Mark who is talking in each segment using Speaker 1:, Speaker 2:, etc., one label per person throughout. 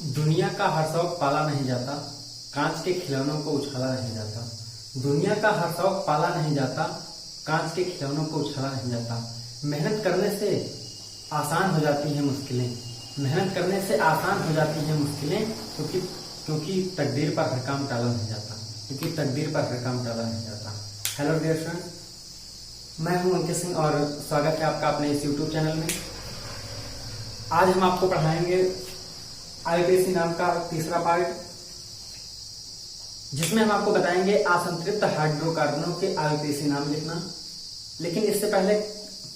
Speaker 1: दुनिया का हर शौक पाला नहीं जाता, कांच के खिलौनों को उछाला नहीं जाता। दुनिया का हर शौक पाला नहीं जाता, कांच के खिलौनों को उछाला नहीं जाता। मेहनत करने से आसान हो जाती हैं मुश्किलें, मेहनत करने से आसान हो जाती हैं मुश्किलें, क्योंकि तकदीर पर हर काम टाला नहीं जाता, क्योंकि तकदीर पर हर काम टाला नहीं जाता। हेलो डियर फ्रेंड्स, मैं हूं अंकित सिंह और स्वागत है आपका अपने इस यूट्यूब चैनल में। आज हम आपको पढ़ाएंगे आईपीएससी नाम का तीसरा पार्ट, जिसमें हम आपको बताएंगे असंतृप्त हाइड्रोकार्बनों के आईपीएससी नाम लिखना। लेकिन इससे पहले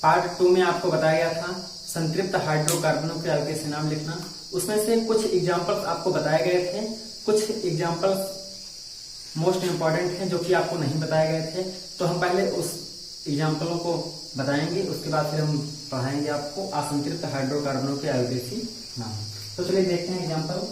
Speaker 1: पार्ट 2 में आपको बताया गया था संतृप्त हाइड्रोकार्बनों के आईपीएससी नाम लिखना। उसमें से कुछ एग्जाम्पल्स आपको बताए गए थे, कुछ एग्जाम्पल्स मोस्ट इंपॉर्टेंट हैं जो कि आपको नहीं बताए गए थे। तो हम पहले उस एग्जाम्पलों को बताएंगे, उसके बाद फिर हम पढ़ाएंगे आपको असंतृप्त हाइड्रोकार्बनों के आईपीएससी नाम। तो चलिए देखते हैं एग्जाम्पल।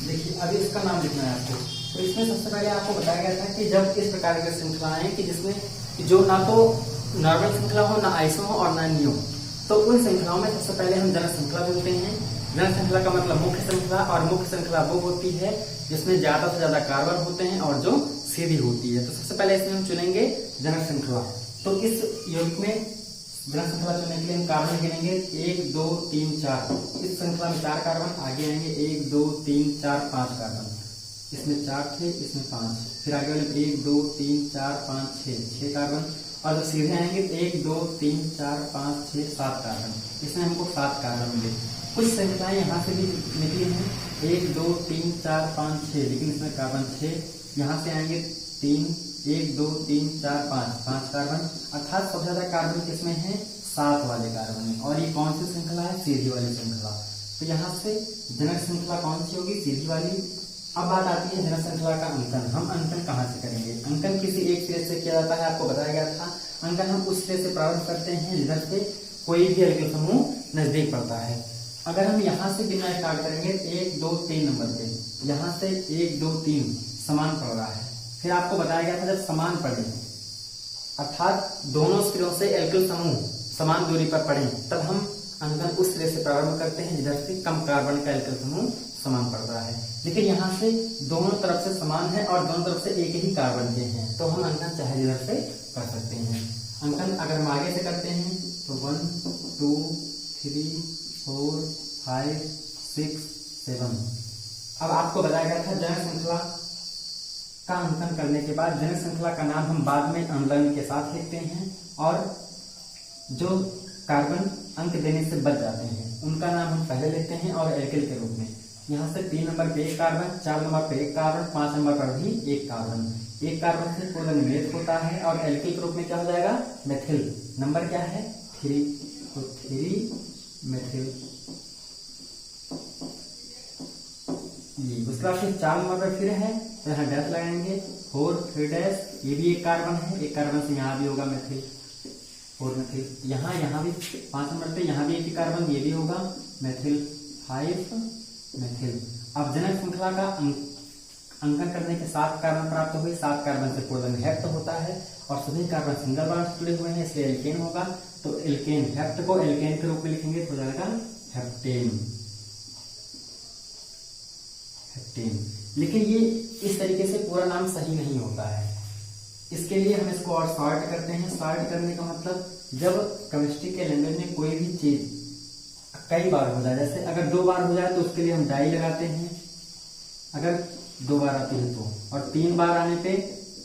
Speaker 1: देखिए, अभी इसका नाम लिखना है आपको। तो इसमें सबसे पहले आपको बताया गया था कि जब इस प्रकार की श्रृंखलाएं कि जिसमें जो ना तो नॉर्मल श्रृंखला हो, ना आइसो हो और ना नियो, तो उन श्रृंखलाओं में सबसे पहले हम जनरल श्रृंखला चुनते हैं। जनरल श्रृंखला का मतलब मुख्य श्रृंखला, और मुख्य श्रृंखला वो होती है जिसमें ज्यादा से ज्यादा कार्बन होते हैं और जो सीधी होती है। तो सबसे पहले इसमें हम चुनेंगे जनरल श्रृंखला। तो इस यौगिक में जनरल श्रृंखला चुनने के लिए हम कार्बन गिनेंगे 1 2 3 4। इस श्रृंखला में 4 कार्बन, आगे आएंगे 1 2 3 4 5 कार्बन। इसमें 4 थे, इसमें 5, फिर आगे वाले 1 2 3 4 5 6 कार्बन, और जब सीधे आएंगे 1 2 3 4 5 6 7 कार्बन। इसमें हमको 7 कार्बन मिले। कुछ श्रृंखलाएं यहाँ से भी निकली हैं 1 2 3 4 5 6, लेकिन इसमें कार्बन 6। यहाँ से आएंगे 3 1 2 3 4 5 कार्बन, अर्थात सबसे ज्यादा कार्बन किसमें है? 7 वाले कार्बन में। और ये कौन सी श्रृंखला है? सीधी वाली श्रृंखला। तो यहाँ से जनक श्रृंखला कौन सी होगी? सीधी वाली। अब बात आती है जनक श्रृंखला का अंकन। हम अंकन कहाँ से करेंगे? अंकन किसी एक सिरे से किया जाता है, आपको बताया गया था। अंकन हम उस सिरे से प्रारंभ करते हैं जिधर से कोई भी एल्किल समूह नजदीक पड़ता है। अगर हम यहाँ से गिनना स्टार्ट करेंगे 1 2 3 नंबर पे, यहाँ से 1 2 3 समान पड़ रहा है। फिर आपको बताया गया था जब समान पड़े, अर्थात दोनों सिरों से एल्किल समूह समान दूरी पर पड़े, तब हम अंकन उस सिरे से प्रारंभ करते हैं जिधर से कम कार्बन का एल्किल समूह समान पड़ रहा है। लेकिन यहाँ से दोनों तरफ से समान है और दोनों तरफ से एक ही कार्बन के हैं, तो हम अंकन चाहे जिधर से कर सकते हैं। अंकन अगर हम आगे से करते हैं तो 1 2 3 4 5 6 7। अब आपको बताया गया था जनक श्रृंखला का अंकन करने के बाद जनक श्रृंखला का नाम हम बाद में अनुलग्न के साथ लिखते हैं, और जो कार्बन अंक देने से बच जाते हैं उनका नाम हम पहले लेते हैं और एल्किल के रूप में। यहाँ से 3 नंबर पे 1 कार्बन, 4 नंबर पे 1 कार्बन, 5 नंबर पर भी 1 कार्बन। 1 कार्बन से पूर्ण मेथ होता है और एल्किल के रूप में क्या हो जाएगा? मेथिल। नंबर क्या है? 3, तो 3 मेथिल। उसके बाद फिर 4 नंबर पर फिर है, तो यहाँ डैश लगाएंगे 4 3 डैश। ये भी 1 कार्बन है, 1 कार्बन से यहाँ भी होगा मेथिल, 4 मेथिल। यहाँ भी 5 नंबर पे यहाँ भी 1 कार्बन, ये भी होगा मेथिल, 5 मेथिल। अब जनक श्रृंखला का अंकन करने के 7 कार्बन प्राप्त हुए। 7 कार्बन से पूर्ण हेप्ट होता है और सभी कार्बन सिंगल बॉन्ड से जुड़े हुए हैं, इसलिए एल्केन होगा। तो एल्केन, हेप्ट को एल्केन के रूप में लिखेंगे तो हो जाएगा हेप्टेन। हेप्टेन। लेकिन ये इस तरीके से पूरा नाम सही नहीं होता है। इसके लिए हम इसको और सॉर्ट करते हैं। सॉर्ट करने का मतलब जब केमिस्ट्री के लैंग्वेज में कोई भी चीज कई बार हो जाए, जैसे अगर 2 बार हो जाए तो उसके लिए हम डाई लगाते हैं, अगर 2 बार आती है तो, और 3 बार आने पे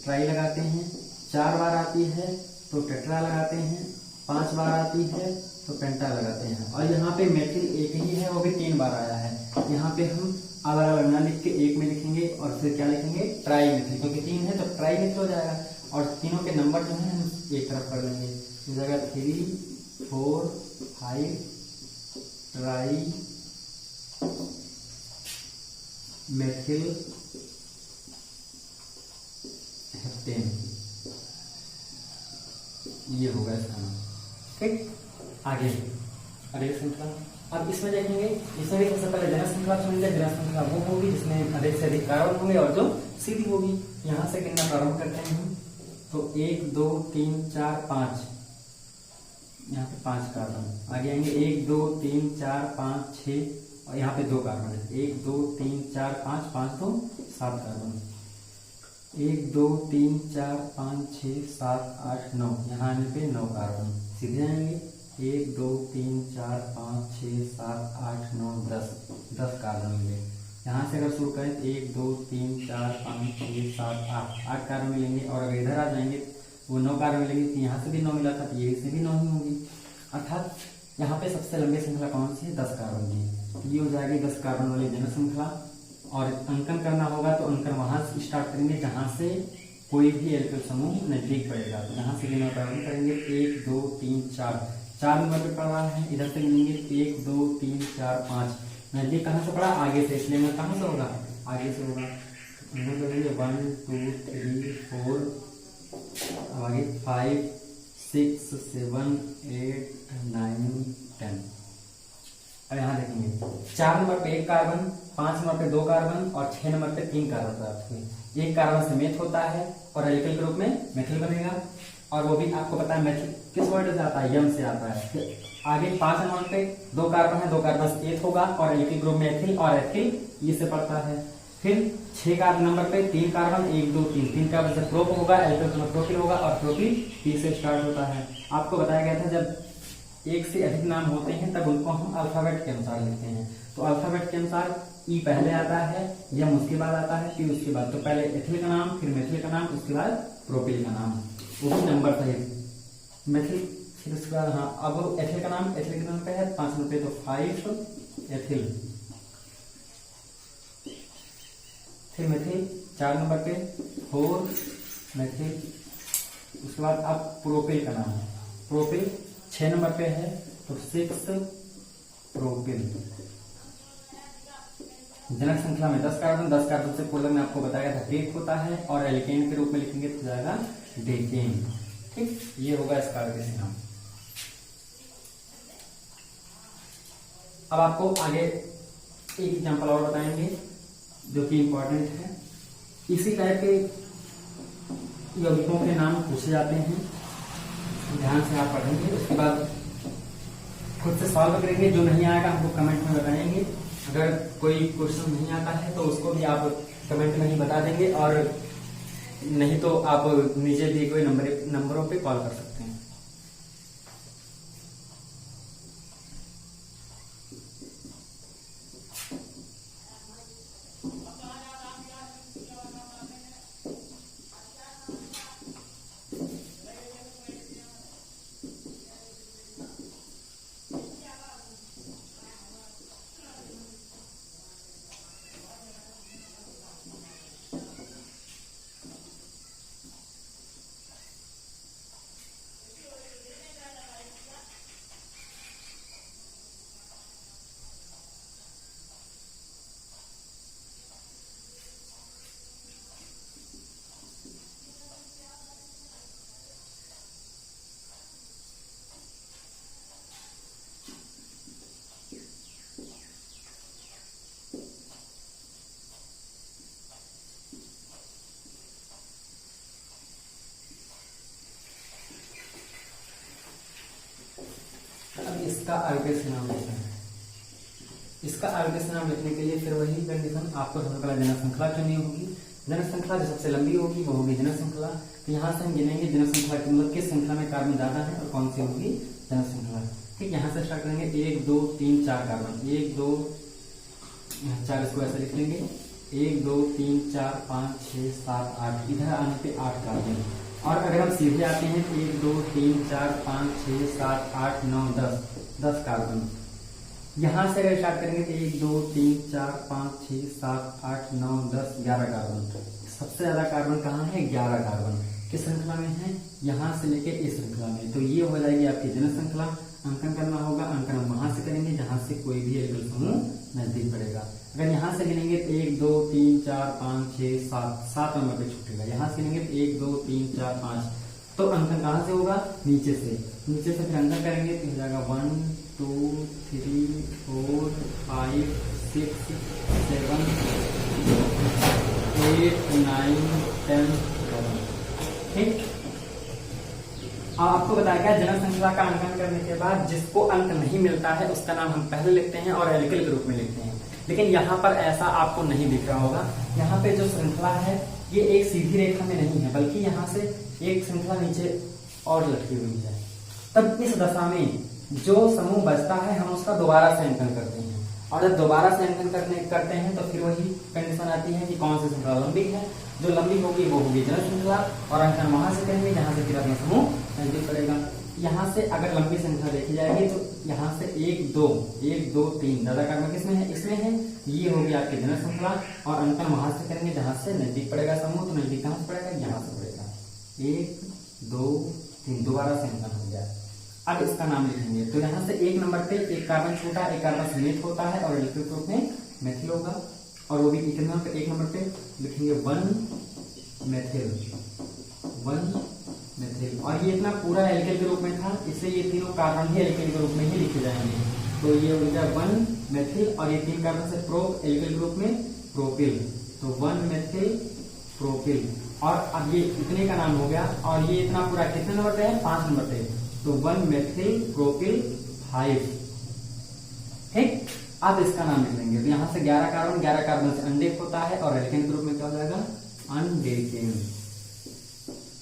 Speaker 1: ट्राई लगाते हैं, 4 बार आती है तो टेट्रा लगाते हैं, 5 बार आती है तो पेंटा लगाते हैं। और यहाँ पे मेथिल एक ही है, वो भी 3 बार आया है। यहाँ पे हम अलग अलग ना लिख के एक में लिखेंगे और फिर क्या लिखेंगे, ट्राई मेथिल, क्योंकि 3 है तो ट्राई मेथिल हो जाएगा। और तीनों के नंबर जो है हम एक तरफ कर लेंगे, इस जगह 3, 4, 5 ट्राई मेथिल हेप्टेन, ये होगा इसका नाम। ठीक, आगे अगली श्रृंखला। अब इसमें देखेंगे, इसमें भी सबसे पहले जनक श्रृंखला चुनेंगे। जनक श्रृंखला वो होगी जिसमें अधिक से अधिक कार्बन होंगे और जो सीधी होगी। यहाँ से गिनना प्रारंभ करते हैं हम, तो 1 2 3 4 5, यहाँ पे 5 कार्बन आगे आएंगे। 1 2 3 4 5 6, और यहाँ पे 2 कार्बन है। 1 2 3 4 5, 5 2 7 कार्बन। 1 2 3 4 5 6 7 8 9, यहाँ आने पे 9 कार्बन सीधे आएंगे। 1 2 3 4 5 6 7 8 9 10 कार्बन मिले। यहाँ से अगर शुरू करें तो 1 2 3 4 5 6 7 8 कार्बन मिलेंगे। और अगर इधर आ जाएंगे वो 9 कार्बन मिलेंगे। तो यहाँ से भी 9 मिला था तो ये से भी 9 ही होगी। अर्थात यहाँ पे सबसे लंबी श्रृंखला कौन सी है, 10 कार्बन की। ये हो जाएगी 10 कार्बन वाली जनक श्रृंखला। और अंकन करना होगा तो अंकन वहां से स्टार्ट करेंगे जहां से कोई भी एल्किल समूह नजदीक पड़ेगा। तो यहाँ से गिनना प्रारंभ करेंगे। 1 2 3 4 नंबर पे पड़ रहा है, इधर से गिनेंगे 1 2 3 4 5। नजदीक कहाँ से पड़ा, आगे से, इसलिए मैं कहाँ से होगा, आगे से होगा। 1 2 3 4, आगे 5 6 7 8 9 10। अब यहाँ देखेंगे 4 नंबर पे 1 कार्बन, 5 नंबर पे 2 कार्बन और 6 नंबर पे 3 कार्बन प्राप्त हुए। 1 कार्बन से मेथ होता है और एल्किल ग्रुप में मेथिल बनेगा। और वो भी आपको पता है मेथिल किस वर्ड से आता है, यम से आता है। आगे 5 नंबर पे 2 कार्बन है, 2 कार्बन से एथ होगा और एल्किल ग्रुप में एथिल और एथिल ये से पड़ता है। फिर 6 कार्बन नंबर पे 3 कार्बन, 1 2 3 कार्बन से प्रोप होगा, एल्किल ग्रुप में प्रोपिल होगा और प्रोपिल पी से स्टार्ट होता है। आपको बताया गया था जब एक से अधिक नाम होते हैं तब उनको हम अल्फाबेट के अनुसार लिखते हैं। तो अल्फाबेट के अनुसार ई पहले आता है, यम उसके बाद आता है, पी उसके बाद। तो पहले एथिल का नाम, फिर मेथिल का नाम, उसके बाद प्रोपिल का नाम, वो भी नंबर सहित। मेथिल फिर उसके बाद, हाँ अब एथिल का नाम, एथिल के नाम पे है 5 नंबर पे तो 5 एथिल। फिर मेथिल 4 नंबर पे 4 मेथिल। उसके बाद अब प्रोपिल का नाम, प्रोपिल 6 नंबर पे है तो 6 प्रोपिल। जनक श्रृंखला में 10 कार्बन से पूर्व में आपको बताया था टेप होता है और एल्केन के रूप में लिखेंगे तो जाएगा डेकेन। ठीक, ये होगा इसका आगे नाम। अब आपको आगे एक एग्जांपल और बताएंगे जो कि इंपॉर्टेंट है। इसी टाइप के यौगिकों के नाम पूछे जाते हैं, ध्यान से आप पढ़ेंगे। उसके बाद खुद से सॉल्व करेंगे, जो नहीं आएगा हमको कमेंट में बताएंगे। अगर कोई क्वेश्चन नहीं आता है तो उसको भी आप कमेंट में ही बता देंगे, और नहीं तो आप नीचे दिए गए नंबरों पे कॉल कर सकते हैं। इसका आगे से नाम लिखना है। इसका आर्गस नाम लिखने के लिए फिर वही कंडीशन, आपको सबसे पहले जनक श्रृंखला चुननी होगी। जनक श्रृंखला जो सबसे लंबी होगी वो होगी जनक श्रृंखला। तो यहाँ से हम गिनेंगे जनक श्रृंखला की मतलब किस श्रृंखला में कार्बन ज्यादा है और कौन सी होगी जनक श्रृंखला। ठीक, यहाँ से स्टार्ट करेंगे 1 2 3 4 कार्बन, 1 2 4, इसको ऐसे लिख लेंगे 1 2 3 4 5 6 7 8, इधर आने पे 8 कार्बन। और अगर हम सीधे आते हैं 1 2 3 4 5 6 7 8 9 10 कार्बन। यहाँ से अगर स्टार्ट करेंगे तो 1 2 3 4 5 6 7 8 9 10 11 कार्बन। सबसे ज्यादा कार्बन कहाँ है? 11 कार्बन किस श्रृंखला में है? यहाँ से लेके इस श्रृंखला में। तो ये हो जाएगी आपकी जनक श्रृंखला। अंकन करना होगा, अंकन हम वहां से करेंगे जहां से कोई भी एल्किल समूह नजदीक पड़ेगा। अगर यहाँ से गिनेंगे तो 1 2 3 4 5 6 7 नंबर पे छूटेगा। यहाँ से गिनेंगे तो 1 2 3 4 5, तो अंकन कहाँ से होगा? नीचे से। नीचे से फिर अंकन करेंगे तो हो जाएगा 1 2 3 4 5 6 7 8 9 10 11। ठीक, अब आपको बताया गया जनक श्रृंखला का अंकन करने के बाद जिसको अंक नहीं मिलता है उसका नाम हम पहले लिखते हैं और एल्किल के रूप में लिखते हैं। लेकिन यहाँ पर ऐसा आपको नहीं दिख रहा होगा। यहाँ पे जो श्रृंखला है ये एक सीधी रेखा में नहीं है, बल्कि यहाँ से एक श्रृंखला नीचे और लटकी हुई है। तब इस दशा में जो समूह बचता है हम उसका दोबारा से अंकन करते हैं, और जब दोबारा से अंकन करते हैं तो फिर वही कंडीशन आती है कि कौन सी श्रृंखला लंबी है। जो लंबी होगी वो होगी जनक श्रृंखला, और अंकन वहां से करेंगे जहां से फिर अपना समूह नजदीक पड़ेगा। यहाँ से अगर लंबी श्रृंखला देखी जाएगी तो यहाँ से 1 2 3 ज्यादा कार्बन किसमें है? इसमें है। ये होगी आपकी जनक श्रृंखला, और अंकन वहां से करेंगे जहां से नजदीक पड़ेगा समूह। तो नजदीक कहां से पड़ेगा? यहाँ से पड़ेगा। 1 2 3 दोबारा से अंकन हो गया। अब इसका नाम लिखेंगे तो यहाँ से 1 नंबर पे एक कार्बन छूटा, एक कार्बन समेत होता है और एल्किल ग्रुप में मेथिल होगा। और वो भी कितने नंबर पे? 1 नंबर पे लिखेंगे 1 मेथिल, 1 मेथिल। और ये इतना पूरा एल्किल के रूप में था, इसलिए ये तीनों कार्बन भी एल्किल के रूप में ही लिखे जाएंगे। तो ये हो गया 1 मेथिल, और ये 3 कार्बन से प्रोप एल्किल ग्रुप में प्रोपिल, तो 1 मेथिल प्रोपिल। और अब ये इतने का नाम हो गया, और ये इतना पूरा कितने नंबर पे है? 5 नंबर पे, तो 1 मेथिल प्रोपिल 5। ठीक, अब इसका नाम लिख लेंगे तो यहाँ से 11 कार्बन से अनडेक होता है, और एल्केन ग्रुप में क्या हो जाएगा? अनडेकेन,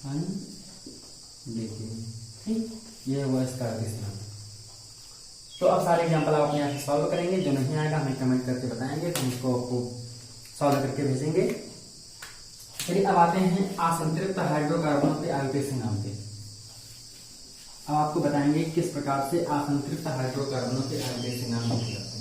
Speaker 1: अनडेकेन। ठीक, ये हुआ इसका नाम। तो अब सारे एग्जांपल आप यहाँ से सॉल्व करेंगे। जो नहीं आएगा हमें कमेंट करके बताएंगे तो हम उसको आपको सॉल्व करके भेजेंगे। चलिए अब आते हैं असंतृप्त हाइड्रोकार्बनों के आईयूपीएसी नाम पे। अब आपको बताएंगे किस प्रकार से असंतृप्त हाइड्रोकार्बनों के आईयूपीएसी नाम लिखे जाते हैं।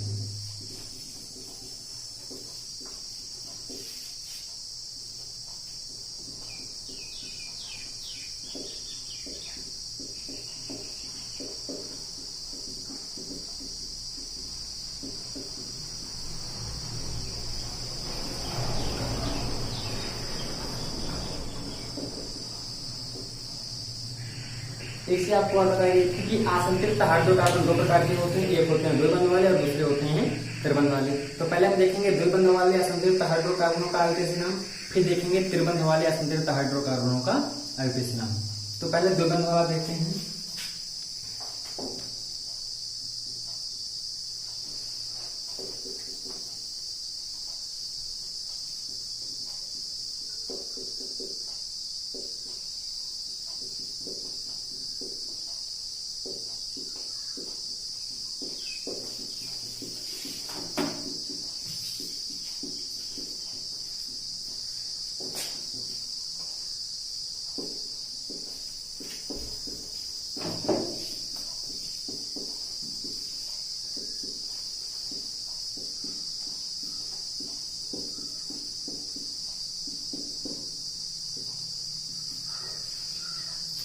Speaker 1: एक से आपको बताइए कि असंतृप्त हाइड्रोकार्बन 2 प्रकार के होते हैं। एक होते हैं द्विबंध वाले और दूसरे होते हैं त्रिबंध वाले। तो पहले हम देखेंगे द्विबंध वाले असंतृप्त हाइड्रोकार्बनों का आईयूपीएसी नाम, फिर देखेंगे त्रिबंध वाले असंतृप्त हाइड्रोकार्बनों का आईयूपीएसी नाम। तो पहले द्विबंध वाला देखते हैं।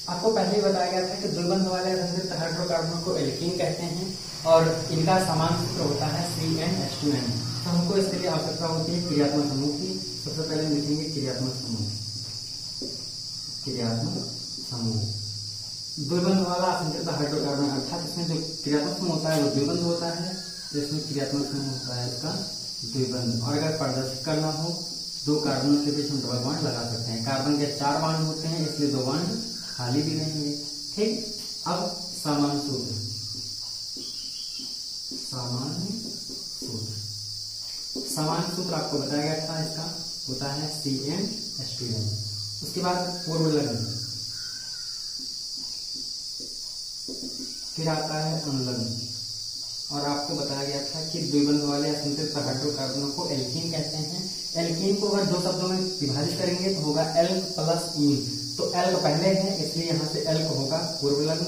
Speaker 1: आपको पहले ही बताया गया था कि द्विबंध वाले असंतृप्त हाइड्रोकार्बनों को एल्कीन कहते हैं, और इनका समान सूत्र होता है CnH2n। तो हमको इसके लिए आवश्यकता होती है क्रियात्मक समूह की। सबसे पहले हम लिखेंगे क्रियात्मक समूह। क्रियात्मक समूह द्विबंध वाला असंतृप्त हाइड्रोकार्बन, अर्थात इसमें जो क्रियात्मक समूह होता है वो द्विबंध होता है, तो इसमें क्रियात्मक समूह होता है इसका द्विबंध। और अगर प्रदर्शित करना हो 2 कार्बनों के बीच हम डबल बॉन्ड लगा सकते हैं। कार्बन के 4 बॉन्ड होते हैं, इसलिए 2 बॉन्ड खाली भी रहेंगे। ठीक, अब सामान्य सूत्र, सामान्य सूत्र समान सूत्र आपको बताया गया था, इसका होता है CnH2n। उसके बाद पूर्व लग्न, फिर आता है अनुलग्न, और आपको बताया गया था कि द्विबंध वाले असंतृप्त हाइड्रोकार्बनों को एल्कीन कहते हैं। एल्कीन को अगर दो शब्दों में विभाजित करेंगे तो होगा एल्क प्लस ईन। तो एल्क पहले है इसलिए यहाँ से एल्क होगा पूर्व लग्न,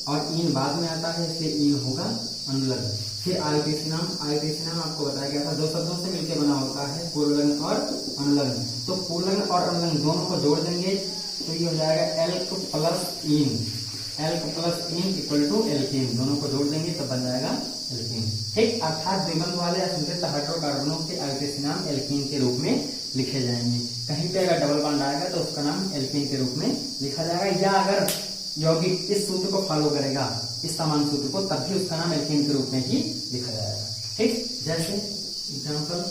Speaker 1: और ईन बाद में आता है इसलिए ईन होगा अनुलग्न। फिर आयुर्वेद नाम आपको बताया गया था, दो शब्दों से मिलकर बना होता है पूर्व लग्न और अनुलग्न। तो पूर्व लग्न और अनुलग्न दोनों को जोड़ देंगे तो ये हो जाएगा alk plus ene, alk plus ene equal to alkene, दोनों को जोड़ देंगे तब बन जाएगा एल्कीन। ठीक, अर्थात द्विबंध वाले असंतृप्त हाइड्रोकार्बनों के आयुर्वेद नाम एल्कीन के रूप में लिखे जाएंगे। कहीं पे अगर डबल बॉन्ड आएगा तो उसका नाम एल्कीन के रूप में लिखा जाएगा, या अगर यौगिक इस सूत्र को फॉलो करेगा, इस समान सूत्र को, तब भी उसका नाम एल्कीन के रूप में ही लिखा जाएगा। ठीक, जैसे एग्जाम्पल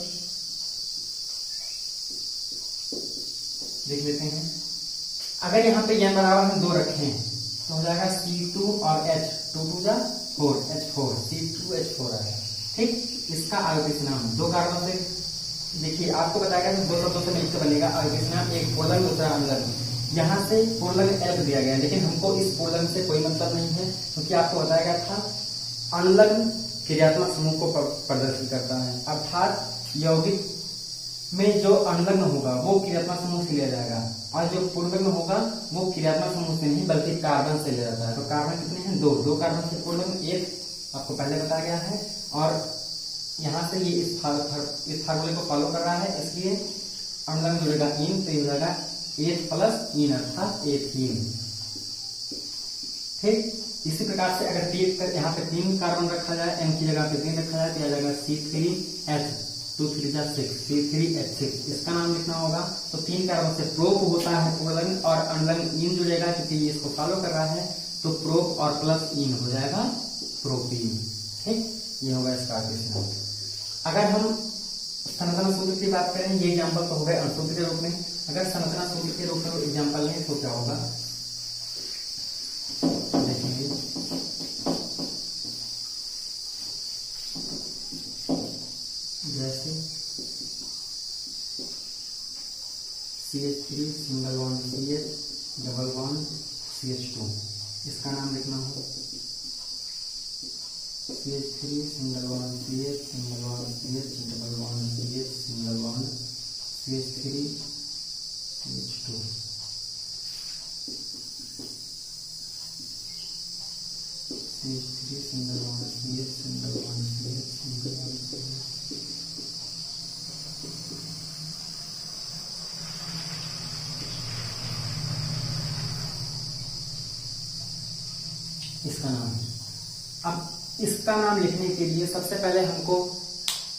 Speaker 1: देख लेते हैं। अगर यहाँ पे n बराबर हम 2 रखें तो हो जाएगा C2 और H, 2 2 जा 4, H4, C2H4 आएगा। ठीक, इसका आयुर्वेद नाम दो कार्बन से, देखिए आपको बताया गया दो शब्दों से मिलकर बनेगा आयुर्वेद नाम, एक पूर्वलग्न दूसरा अनुलग्न। यहाँ से पूर्वलग्न एल्क दिया गया है, लेकिन हमको इस पूर्वलग्न से कोई मतलब नहीं है, क्योंकि आपको बताया गया था अनुलग्न क्रियात्मक समूह को प्रदर्शित करता है, अर्थात यौगिक में जो अनुलग्न होगा वो क्रियात्मक समूह से लिया जाएगा, और जो पूर्वलग्न होगा वो क्रियात्मक समूह से नहीं बल्कि कार्बन से लिया जाता है। तो कार्बन कितने हैं? 2, 2 कार्बन से पूर्वलग्न, एक आपको पहले बताया गया है, और यहाँ से ये इस फार्मूले को फॉलो कर रहा है, इसलिए अनुलग्न जुड़ेगा इन, तो ये हो जाएगा 8 प्लस इन अर्थात एथीन। ठीक, इसी प्रकार से अगर यहाँ पे 3 कार्बन रखा जाए, m की जगह पे 3 रखा जाए तो आ जाएगा C3H, 2 3 जा 6, C3H6, इसका नाम लिखना होगा। तो 3 कार्बन से प्रोप होता है पूर्वलग्न, और अनुलग्न इन जुड़ेगा क्योंकि ये इसको फॉलो कर रहा है, तो प्रोप और प्लस इन हो जाएगा प्रोपीन। ठीक, ये होगा इसका नाम। अगर हम संरचना सूत्र की बात करें, ये एग्जाम्पल तो हो गए अणुसूत्र के रूप में। अगर संरचना सूत्र के रूप में एग्जाम्पल लें तो क्या होगा देखेंगे। जैसे CH3 single bond CH, double bond CH2, इसका नाम लिखना हो CH3 single bond CH, single bond CH, double bond CH, single bond CH3 CH2। CH3 single bond CH, single bond CH, single bond CH। इसका नाम, अब इसका नाम लिखने के लिए सबसे पहले हमको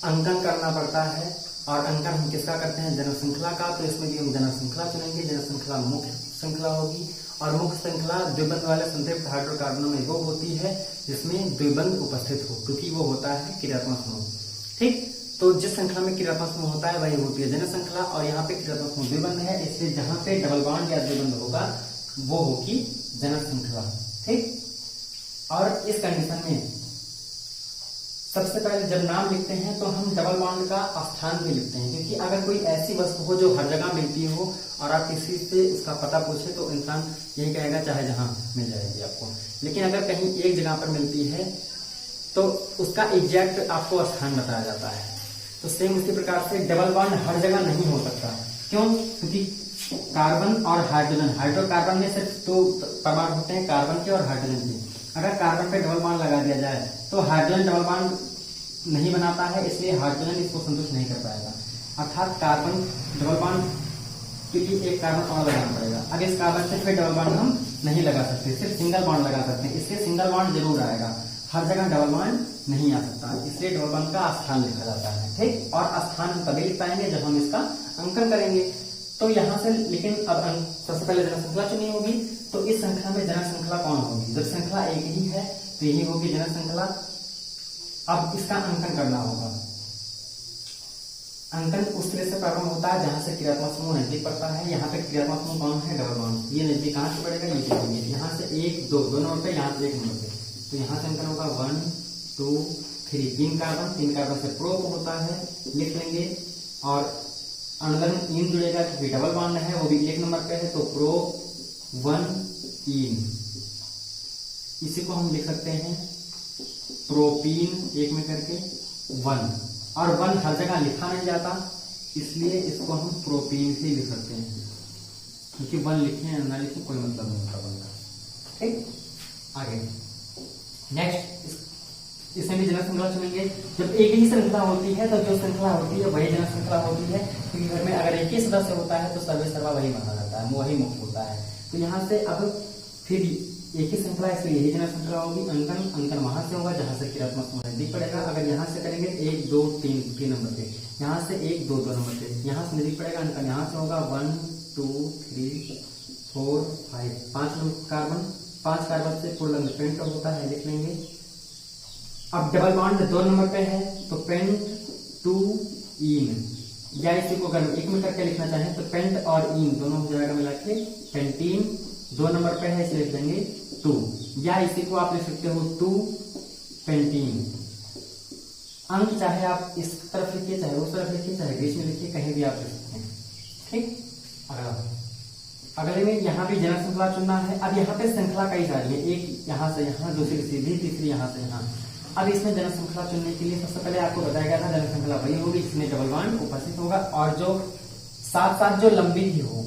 Speaker 1: अंकन करना पड़ता है, और अंकन हम किसका करते हैं? जन श्रृंखला का। तो इसमें भी हम जन श्रृंखला चुनेंगे। जन श्रृंखला मुख्य श्रृंखला होगी, और मुख्य श्रृंखला द्विबंध वाले संतृप्त हाइड्रोकार्बनों में वो होती है जिसमें द्विबंध उपस्थित हो, क्योंकि वो होता है क्रियात्मक समूह। ठीक, तो जिस श्रृंखला में क्रियात्मक समूह होता है वही होती है जन श्रृंखला, और यहाँ पे क्रियात्मक समूह द्विबंध है, इसलिए जहां पे डबल बॉन्ड या द्विबंध होगा वो होगी जन श्रृंखला। ठीक, और इस कंडीशन में सबसे पहले जब नाम लिखते हैं तो हम डबल बॉन्ड का स्थान भी लिखते हैं, क्योंकि अगर कोई ऐसी वस्तु हो जो हर जगह मिलती हो और आप किसी से उसका पता पूछे तो इंसान यही कहेगा चाहे जहां मिल जाएगी आपको, लेकिन अगर कहीं एक जगह पर मिलती है तो उसका एग्जैक्ट आपको स्थान बताया जाता है। तो सेम उसी प्रकार से डबल बॉन्ड हर जगह नहीं हो सकता। क्यों? क्योंकि कार्बन और हाइड्रोजन, हाइड्रोकार्बन में सिर्फ 2 परमाणु होते हैं, कार्बन के और हाइड्रोजन के। अगर कार्बन पे डबल बॉन्ड लगा दिया जाए तो हाइड्रोजन डबल बॉन्ड नहीं बनाता है, इसलिए हाइड्रोजन इसको संतुष्ट नहीं कर पाएगा, अर्थात कार्बन डबल बॉन्ड के लिए एक कार्बन और लगाना पड़ेगा। अब इस कार्बन से फिर डबल बॉन्ड हम नहीं लगा सकते, सिर्फ सिंगल बॉन्ड लगा सकते हैं, इसलिए सिंगल बॉन्ड जरूर आएगा, हर जगह डबल बॉन्ड नहीं आ सकता, इसलिए डबल बॉन्ड का स्थान लिखा जाता है। ठीक, और स्थान हम तभी लिख पाएंगे जब हम इसका अंकन करेंगे। तो यहाँ से, लेकिन अब सबसे पहले जन श्रृंखला चुनी होगी, तो इस श्रृंखला में जन श्रृंखला कौन होगी? जब श्रृंखला एक ही है तो यही होगी जन श्रृंखला। अब इसका अंकन करना होगा। अंकन उस तरह से प्रारंभ होता है जहां से क्रियात्मक समूह नजदीक पड़ता है। यहाँ पे क्रियात्मक समूह कौन है? Double bond. ये नजदीक कहां से पड़ेगा? ये देखेंगे, यहाँ से 1 2 नंबर पे, यहाँ से 1 नंबर पे, तो यहाँ से अंकन होगा 1 2 3 तीन कार्बन से प्रो होता है, लिख लेंगे। और अनदर में इन जुड़ेगा क्योंकि डबल बॉन्ड है, वो भी 1 नंबर पे है, तो प्रो 1 इन, इसी को हम लिख सकते हैं प्रोपीन, एक में करके 1। और 1 हर जगह लिखा नहीं जाता, इसलिए इसको हम प्रोपीन से लिख सकते हैं, क्योंकि 1 लिखे या ना लिखे कोई मतलब नहीं होता 1 का। ठीक, आगे नेक्स्ट इसमें भी जनक श्रृंखला चुनेंगे। जब एक ही श्रृंखला होती है तो जो श्रृंखला होती है वही जनक श्रृंखला होती है, क्योंकि घर में अगर एक ही सदस्य होता है तो सर्वे सर्वा वही माना जाता है, वही मुख्य होता है। तो यहाँ से अब फिर एक ही श्रृंखला, इसलिए यही जनक श्रृंखला होगी। अंकन वहां से होगा जहां से क्रियात्मक समूह नजदीक पड़ेगा। अगर यहाँ से करेंगे 1 2 3 नंबर पे, यहाँ से 1 2 2 नंबर पे, यहाँ से नजदीक पड़ेगा अंकन, यहाँ से होगा 1 2 3 4 5, 5 कार्बन से पूर्ण पेंट होता है, लिख लेंगे। अब डबल बॉन्ड 2 नंबर पे है तो पेंट 2 इन, या इसी को अगर एक में करके लिखना चाहें तो पेंट और इन दोनों हो जाएगा मिला के पेंटीन। 2 नंबर पे है इसलिए लिख देंगे 2, या इसी को आप लिख सकते हो 2 पेंटीन। अंक चाहे आप इस तरफ लिखिए, चाहे उस तरफ लिखिए, चाहे बीच में लिखिए, कहीं भी आप लिख सकते हैं। ठीक, अगले में यहाँ भी जनक श्रृंखला चुनना है। अब यहाँ पे श्रृंखला कई सारी है, एक यहाँ से यहाँ, दूसरी सीधी, तीसरी यहाँ से यहाँ। अब इसमें जनक श्रृंखला चुनने के लिए सबसे पहले आपको बताया गया था जनक श्रृंखला वही होगी जिसमें डबल बॉन्ड उपस्थित होगा और जो साथ साथ जो लंबी भी हो।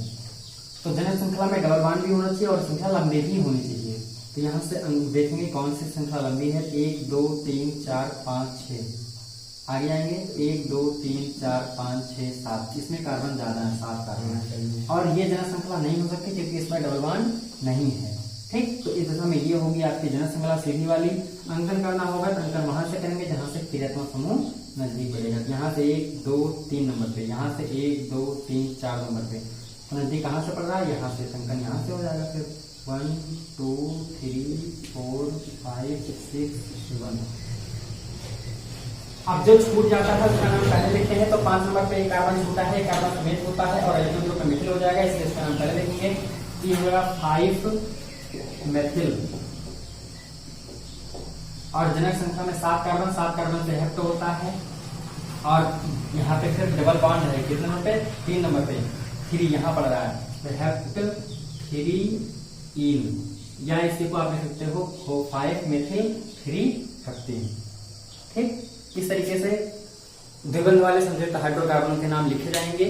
Speaker 1: तो जनक श्रृंखला में डबल बॉन्ड भी होना चाहिए और श्रृंखला लंबी भी होनी चाहिए। तो यहाँ से देखेंगे कौन सी श्रृंखला लंबी है। 1 2 3 4 5 6, आगे आएंगे 1 2 3 4 5 6 7, इसमें कार्बन ज्यादा है, 7 कार्बन है और ये जनक श्रृंखला नहीं हो सकती क्योंकि इसमें डबल बॉन्ड नहीं है। ठीक, तो इस दशा में ये होगी आपकी जनक श्रृंखला सीधी वाली। अंकन करना होगा तो अंकन वहां से करेंगे जहां से क्रियात्मक समूह नजदीक पड़ेगा। यहाँ से 1 2 3 नंबर पे, यहाँ से 1 2 3 4 नंबर पे, नजदीक कहाँ से पड़ रहा है, यहाँ से, अंकन यहाँ से हो जाएगा। फिर 1 2 3 4 5 6 7। अब जो छूट जाता है उसका नाम पहले लिखते हैं। तो 5 नंबर पे एक कार्बन छूटा है, कार्बन समेत होता है और इलेक्ट्रॉन ग्रुप में मिथिल हो जाएगा, इसलिए इसका नाम पहले लिखेंगे। ये होगा 5 मेथिल। और जनक श्रृंखला में 7 कार्बन से हेप्ट होता है और यहाँ पे फिर डबल बॉन्ड है, कितने नंबर पे, 3 नंबर पे, 3 यहाँ पड़ रहा है, तो हेप्ट 3 इन, या इसी को आप लिख सकते हो 5 मेथिल 3 ठीक, इस तरीके से द्विबंध वाले संतृप्त हाइड्रोकार्बनों के नाम लिखे जाएंगे।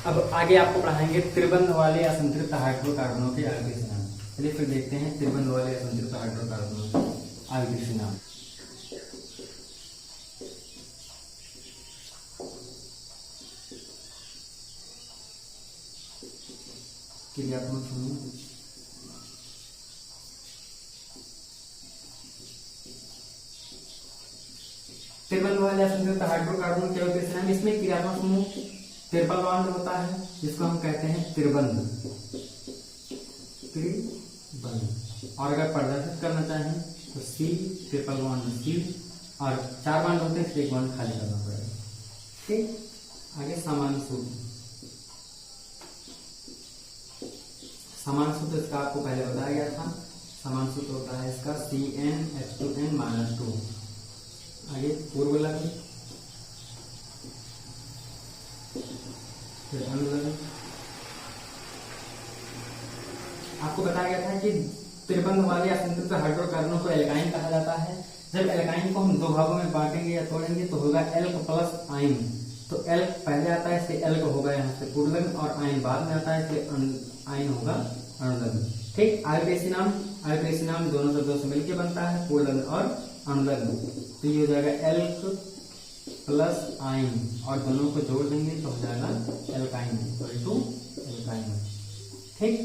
Speaker 1: अब आगे आपको पढ़ाएंगे त्रिबंध वाले असंतृप्त हाइड्रोकार्बनों के आगे नाम। चलिए फिर देखते हैं त्रिबंध वाले असंतृप्त हाइड्रोकार्बनों के आगे नाम। क्रियात्मक समूह त्रिबंध वाले असंतृप्त हाइड्रोकार्बन के उपयोग नाम। इसमें क्रियात्मक समूह ट्रिपल बॉन्ड होता है जिसको हम कहते हैं त्रिबंध। और अगर प्रदर्शित करना चाहें तो सी ट्रिपल बॉन्ड सी, और 4 बॉन्ड होते हैं, 1 बॉन्ड खाली करना पड़ेगा। ठीक, आगे समान सूत्र। समान सूत्र इसका आपको पहले बताया गया था। समान सूत्र होता है इसका CnH2n-2। आगे पूर्व लग्न, फिर अनुलग्न। आपको बताया गया था कि त्रिबंध वाले असंतृप्त हाइड्रोकार्बनों को एल्काइन कहा जाता है। जब एल्काइन को हम 2 भागों में बांटेंगे या तोड़ेंगे तो होगा एल्क प्लस आइन। तो एल्क पहले आता है इसलिए एल्क होगा यहाँ से पूर्वलग्न, और आइन बाद में आता है इसलिए आइन होगा अनुलग्न। ठीक, आयुर्वेसी नाम दोनों शब्दों से मिलकर बनता है, पूर्वलग्न और अनुलग्न। तो ये हो जाएगा एल्क प्लस आइन और दोनों को जोड़ देंगे तो हो जाएगा एल्काइन इक्वल टू एल्काइन। ठीक,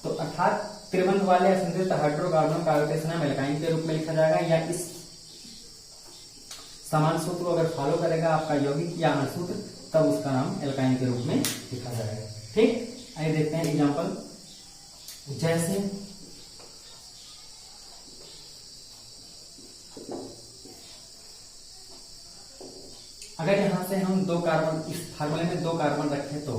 Speaker 1: तो अर्थात त्रिबंध वाले असंतृप्त हाइड्रोकार्बनों का आयुर्वेसी नाम एल्काइन के रूप में लिखा जाएगा, या इस समान सूत्र को अगर फॉलो करेगा आपका यौगिक या अणुसूत्र तब उसका नाम एल्काइन के रूप में लिखा जाएगा। ठीक, आइए देखते हैं एग्जांपल। जैसे अगर यहां से हम 2 कार्बन, इस फार्मूले में 2 कार्बन रखें तो,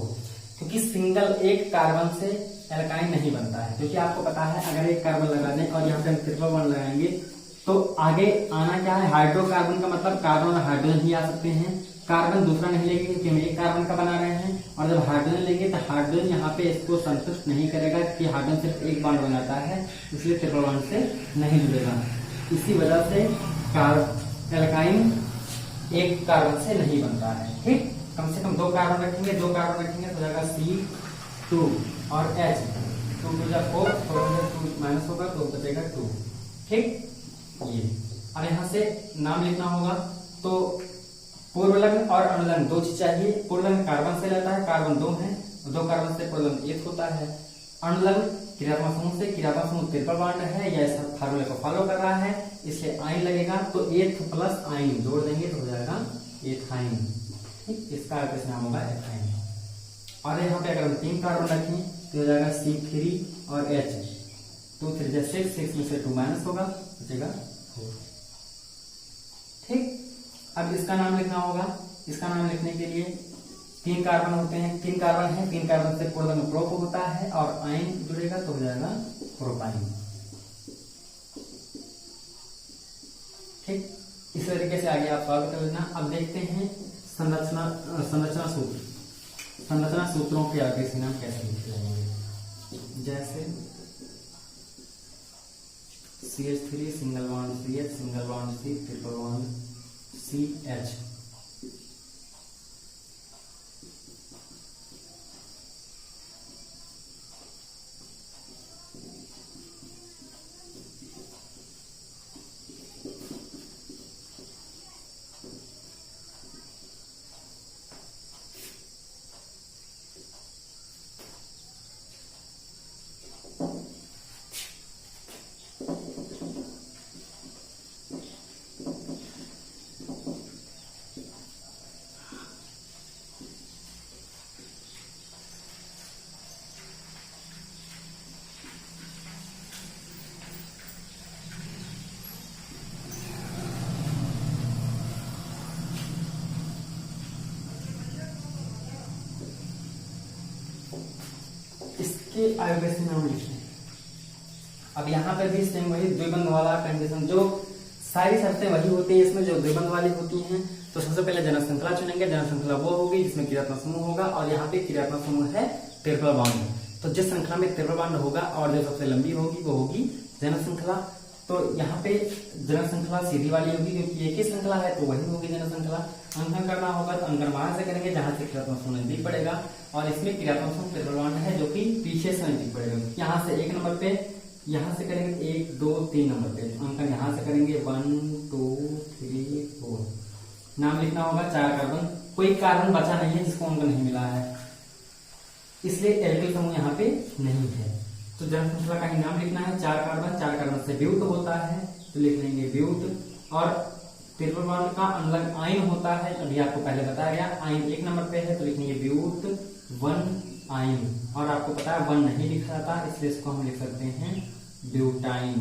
Speaker 1: क्योंकि सिंगल एक कार्बन से एल्काइन नहीं बनता है, क्योंकि आपको पता है अगर एक कार्बन लगा दें और यहाँ पे हम ट्रिपल बॉन्ड लगाएंगे तो आगे आना क्या है, हाइड्रोकार्बन का मतलब कार्बन और हाइड्रोजन ही आ सकते हैं। कार्बन दूसरा नहीं लेंगे क्योंकि हम एक कार्बन का बना रहे हैं, और जब हाइड्रोजन लेंगे तो हाइड्रोजन यहाँ पे इसको संतुष्ट नहीं करेगा कि हाइड्रोजन सिर्फ एक बॉन्ड बनाता है, इसलिए ट्रिपल बॉन्ड से नहीं जुड़ेगा। इसी वजह से एल्काइन एक कार्बन से नहीं बनता है। ठीक, कम से कम 2 कार्बन रखेंगे, 2 कार्बन रखेंगे तो जाएगा C2 और H, 2 2 जा 4, 2 माइनस होगा तो बचेगा 2। ठीक, ये अब यहाँ से नाम लिखना होगा। तो पूर्वलग्न और अनुलग्न 2 चीज चाहिए। पूर्वलग्न कार्बन से लेता है, कार्बन 2 है, 2 कार्बन से पूर्वलग्न 1 होता है। अनुलग्न क्रियात्मक समूह से, क्रियात्मक समूह ट्रिपल बॉन्ड है या इस फार्मूले को फॉलो कर रहा है, इसलिए आइन लगेगा। तो एथ प्लस आइन जोड़ देंगे तो हो जाएगा एथाइन। ठीक, इसका अर्थ नाम होगा एथाइन। और यहाँ पे अगर हम 3 कार्बन रखें तो हो जाएगा C3 और H, 2 3 जा 6, 6 में से 2 माइनस होगा, बचेगा 4। ठीक, अब इसका नाम लिखना होगा। इसका नाम लिखने के लिए 3 कार्बन होते हैं, 3 कार्बन है, 3 कार्बन से पूर्वलग्न प्रोप होता है और आयन जुड़ेगा तो हो जाएगा प्रोपाइन। ठीक, इस तरीके से आगे आप सॉल्व कर लेना। अब देखते हैं संरचना सूत्र। संरचना सूत्रों के आगे से नाम कैसे लिखते जाएंगे, जैसे CH3 single bond CH, single bond C, triple bond CH। इसके आयोगेशन नाम लिखते हैं। अब यहाँ पर भी सेम वही द्विबंध वाला कंडीशन, जो सारी शर्तें वही होती है इसमें जो द्विबंध वाली होती हैं। तो सबसे पहले जनक श्रृंखला चुनेंगे। जनक श्रृंखला वो होगी जिसमें क्रियात्मक समूह होगा, और यहाँ पे क्रियात्मक समूह है ट्रिपल बॉन्ड। तो जिस श्रृंखला में ट्रिपल बॉन्ड होगा और जो सबसे लंबी होगी वो होगी जनक श्रृंखला। तो यहाँ पे जनक श्रृंखला सीधी वाली होगी क्योंकि एक ही श्रृंखला है तो वही होगी जनक श्रृंखला। अंकन करना होगा तो अंकन वहां से करेंगे जहां से क्रियात्मक समूह नजदीक पड़ेगा, और इसमें क्रियात्मक समूह ट्रिपल बॉन्ड है जो कि पीछे से नजदीक पड़ेगा। यहाँ से 1 नंबर पे, यहाँ से करेंगे 1 2 3 नंबर पे, अंकन यहाँ से करेंगे 1 2 3 4। नाम लिखना होगा 4 कार्बन, कोई कार्बन बचा नहीं है जिसको अंकन नहीं मिला है, इसलिए एल्किल समूह यहाँ पे नहीं है। तो जनक श्रृंखला का ही नाम लिखना है 4 कार्बन। 4 कार्बन से ब्यूट होता है तो लिख लेंगे ब्यूट। और ट्रिपल बॉन्ड का अनुलग्न आयन होता है, अभी आपको पहले बताया गया। आयन 1 नंबर पे है तो लिखेंगे ब्यूट 1 आयन, और आपको पता है 1 नहीं लिखा जाता इसलिए इसको हम लिख सकते हैं ब्यूटाइन।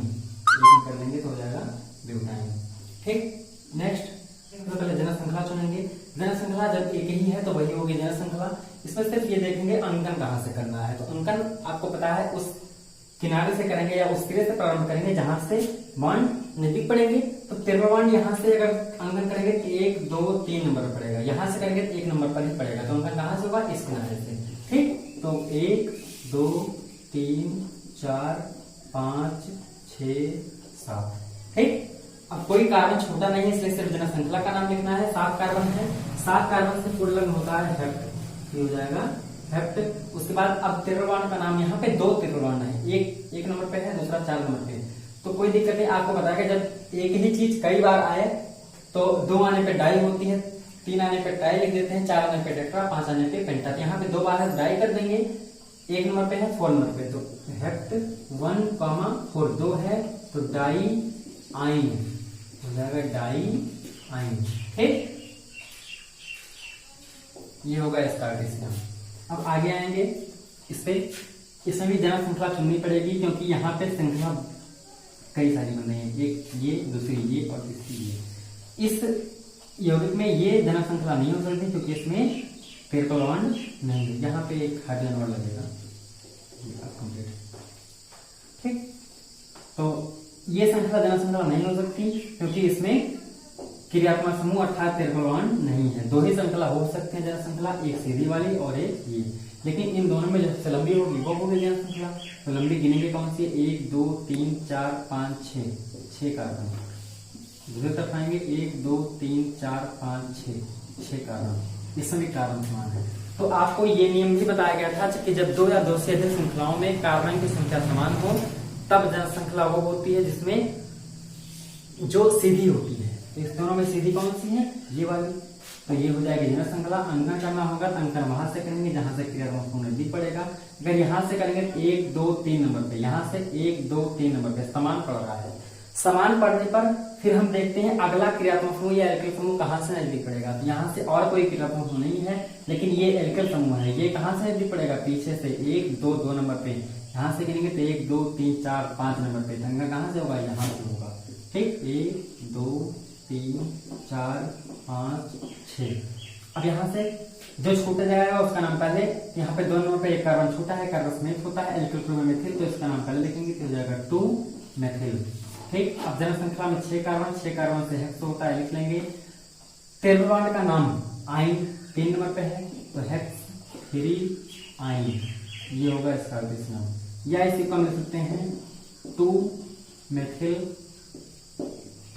Speaker 1: कर लेंगे तो हो जाएगा ब्यूटाइन। ठीक, नेक्स्ट पहले जनक श्रृंखला चुनेंगे। जनक श्रृंखला जब एक ही है तो वही होगी जनक श्रृंखला। इसमें सिर्फ ये देखेंगे अंकन कहाँ से करना है। तो अंकन आपको पता है उस किनारे से करेंगे या उस सिरे से प्रारंभ करेंगे जहां से बॉन्ड नजदीक पड़ेंगे। तो ट्रिपल बॉन्ड यहाँ से अगर अंकन करेंगे तो 1 2 3 नंबर पर पड़ेगा, यहाँ से करेंगे तो 1 नंबर पर ही पड़ेगा। तो अंकन कहाँ से होगा, इस किनारे से। ठीक, तो 1 2 3 4 5 6 7। ठीक, अब कोई कार्बन छोटा नहीं है इसलिए सिर्फ जनक श्रृंखला का नाम लिखना है। 7 कार्बन है, 7 कार्बन से पूर्वलग्न होता है हेप्ट, ये हो जाएगा हेप्ट। उसके बाद अब ट्रिपल बॉन्ड का नाम, यहाँ पे 2 ट्रिपल बॉन्ड है, एक नंबर पे है, दूसरा 4 नंबर पे। तो कोई दिक्कत नहीं, आपको बताया जब एक ही चीज कई बार आए तो 2 आने पे डाई होती है, 3 आने पे टाई लिख देते हैं, 4 आने पे टेट्रा, 5 आने पे पेंटा। तो यहाँ पे 2 बार है डाई कर देंगे। 1 नंबर पे है, 4 नंबर पे, तो हेप्ट 1, 4 2 है तो डाई आइन हो जाएगा डाई आइन। ठीक, ये होगा इसका कार्टेशियन। अब आगे आएंगे इस पे, इसमें भी जनक श्रृंखला चुननी पड़ेगी क्योंकि यहाँ पे श्रृंखला कई सारी बन रही है, एक ये, दूसरी ये और तीसरी ये। इस यौगिक में ये जनक श्रृंखला नहीं हो सकती क्योंकि इसमें ट्रिपल बॉन्ड नहीं है। यहाँ पे एक हाइड्रोजन और लगेगा कंप्लीट। ठीक, तो ये श्रृंखला जनन श्रृंखला नहीं हो सकती क्योंकि इसमें क्रियात्मक समूह अर्थात तिरकलवान नहीं है। दो ही श्रृंखला हो सकते हैं जनन श्रृंखला, एक सीधी वाली और एक ये, लेकिन इन दोनों में जो सबसे लंबी होगी वो होगी जनन श्रृंखला। तो लंबी गिनेंगे कौन सी है, 1 2 3 4 5 6 कार्बन। दूसरी तरफ आएंगे 1 2 3 4 5 6 कार्बन, इसमें भी कार्बन समान है। तो आपको ये नियम भी बताया गया था कि जब दो या दो से अधिक श्रृंखलाओं में कार्बन की संख्या समान हो तब जनन श्रृंखला वो होती है जिसमें जो सीधी होती है। इस दोनों में सीधी कौन सी है, ये वाली। तो ये हो जाएगी जनन श्रृंखला। अंकन करना होगा तो अंकन वहां से करेंगे जहां से क्रियात्मक समूह नजदीक पड़ेगा। अगर यहाँ से करेंगे 1 2 3 नंबर पे, यहाँ से 1 2 3 नंबर पे समान पड़ रहा है। समान पड़ने पर फिर हम देखते हैं अगला क्रियात्मक समूह या एल्किल समूह कहां से नजदीक पड़ेगा। तो यहाँ से और कोई क्रियात्मक समूह नहीं है, लेकिन ये एल्किल समूह है। ये कहां से नजदीक पड़ेगा, पीछे से 1 2 2 नंबर पे। यहाँ से गिनेंगे तो 1 2 3 4 5 नंबर पे। अंकन कहां से होगा, यहाँ से होगा। ठीक, 1 2 3 4 5 6। अब यहाँ से जो छूटा जाएगा उसका नाम पहले, यहाँ पे 2 नंबर पे एक कार्बन छूटा है, कार्बन में होता है एल्किल समूह में मिथिल, तो इसका नाम पहले लिखेंगे तो हो जाएगा 2 मेथिल। ठीक, अब जनन श्रृंखला में 6 कार्बन से हेक्स होता है, लिख लेंगे। तिरकलवान का नाम आइन 3 नंबर पे है, तो हेक्स 3 आइन, ये होगा इसका नाम। या इसी को हम लिख सकते हैं 2 मेथिल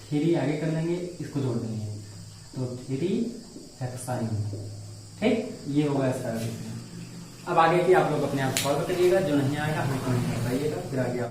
Speaker 1: 3, आगे कर लेंगे, इसको जोड़ देंगे तो 3 हेक्साइन। ठीक, ये होगा इसका। अब आगे की आप लोग अपने आप सॉल्व करिएगा, जो नहीं आएगा हमें कमेंट में बताइएगा, फिर आगे आप